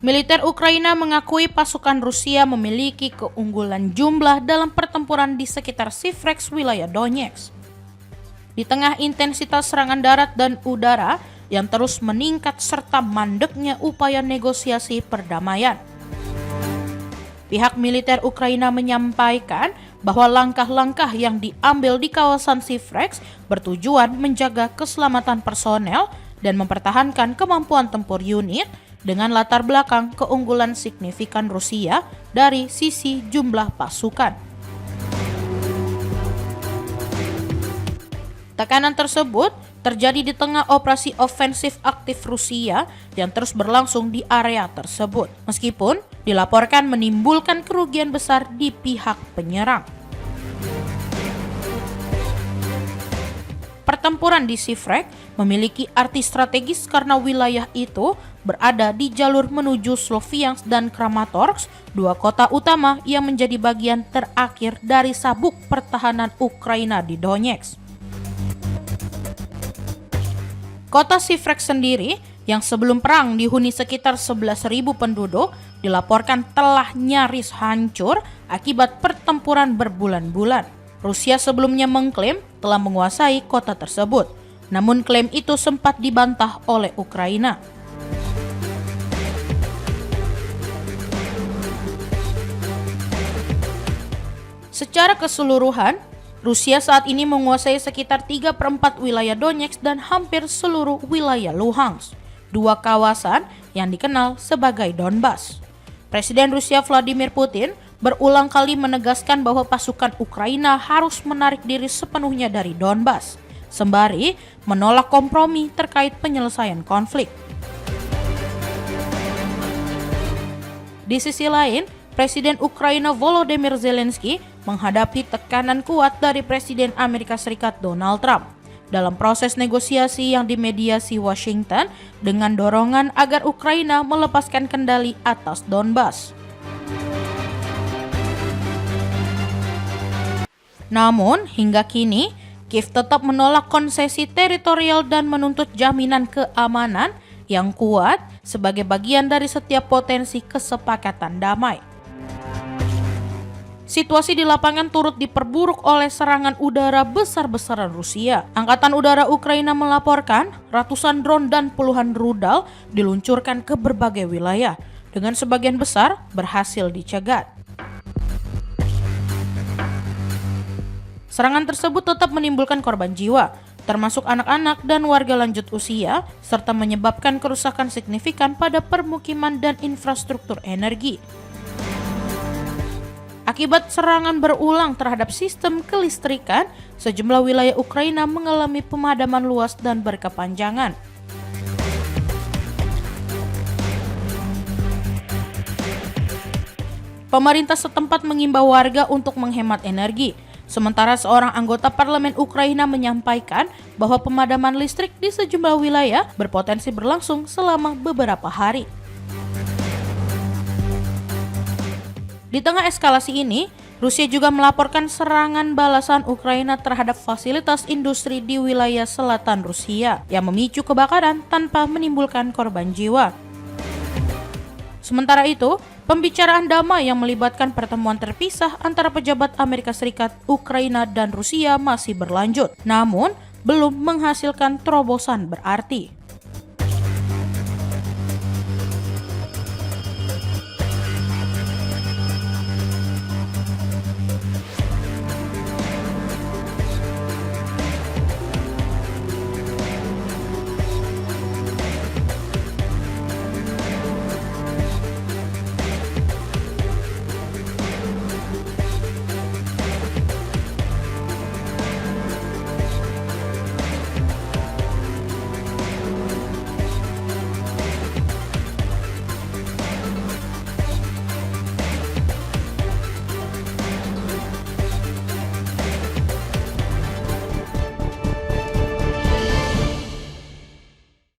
Militer Ukraina mengakui pasukan Rusia memiliki keunggulan jumlah dalam pertempuran di sekitar Sivrex, wilayah Donetsk. Di tengah intensitas serangan darat dan udara yang terus meningkat serta mandeknya upaya negosiasi perdamaian, pihak militer Ukraina menyampaikan bahwa langkah-langkah yang diambil di kawasan Sivrex bertujuan menjaga keselamatan personel dan mempertahankan kemampuan tempur unit dengan latar belakang keunggulan signifikan Rusia dari sisi jumlah pasukan. Tekanan tersebut terjadi di tengah operasi ofensif aktif Rusia yang terus berlangsung di area tersebut, meskipun dilaporkan menimbulkan kerugian besar di pihak penyerang. Pertempuran di Sivrex memiliki arti strategis karena wilayah itu berada di jalur menuju Sloviansk dan Kramatorsk, dua kota utama yang menjadi bagian terakhir dari sabuk pertahanan Ukraina di Donetsk. Kota Sivrex sendiri yang sebelum perang dihuni sekitar 11.000 penduduk dilaporkan telah nyaris hancur akibat pertempuran berbulan-bulan. Rusia sebelumnya mengklaim telah menguasai kota tersebut, namun klaim itu sempat dibantah oleh Ukraina. Secara keseluruhan, Rusia saat ini menguasai sekitar 3/4 wilayah Donetsk dan hampir seluruh wilayah Luhansk, dua kawasan yang dikenal sebagai Donbas. Presiden Rusia Vladimir Putin berulang kali menegaskan bahwa pasukan Ukraina harus menarik diri sepenuhnya dari Donbas, sembari menolak kompromi terkait penyelesaian konflik. Di sisi lain, Presiden Ukraina Volodymyr Zelensky menghadapi tekanan kuat dari Presiden Amerika Serikat Donald Trump dalam proses negosiasi yang dimediasi Washington dengan dorongan agar Ukraina melepaskan kendali atas Donbas. Namun, hingga kini, Kiev tetap menolak konsesi teritorial dan menuntut jaminan keamanan yang kuat sebagai bagian dari setiap potensi kesepakatan damai. Situasi di lapangan turut diperburuk oleh serangan udara besar-besaran Rusia. Angkatan Udara Ukraina melaporkan ratusan drone dan puluhan rudal diluncurkan ke berbagai wilayah, dengan sebagian besar berhasil dicegat. Serangan tersebut tetap menimbulkan korban jiwa, termasuk anak-anak dan warga lanjut usia, serta menyebabkan kerusakan signifikan pada permukiman dan infrastruktur energi. Akibat serangan berulang terhadap sistem kelistrikan, sejumlah wilayah Ukraina mengalami pemadaman luas dan berkepanjangan. Pemerintah setempat mengimbau warga untuk menghemat energi. Sementara seorang anggota parlemen Ukraina menyampaikan bahwa pemadaman listrik di sejumlah wilayah berpotensi berlangsung selama beberapa hari. Di tengah eskalasi ini, Rusia juga melaporkan serangan balasan Ukraina terhadap fasilitas industri di wilayah selatan Rusia yang memicu kebakaran tanpa menimbulkan korban jiwa. Sementara itu, pembicaraan damai yang melibatkan pertemuan terpisah antara pejabat Amerika Serikat, Ukraina, dan Rusia masih berlanjut, namun belum menghasilkan terobosan berarti.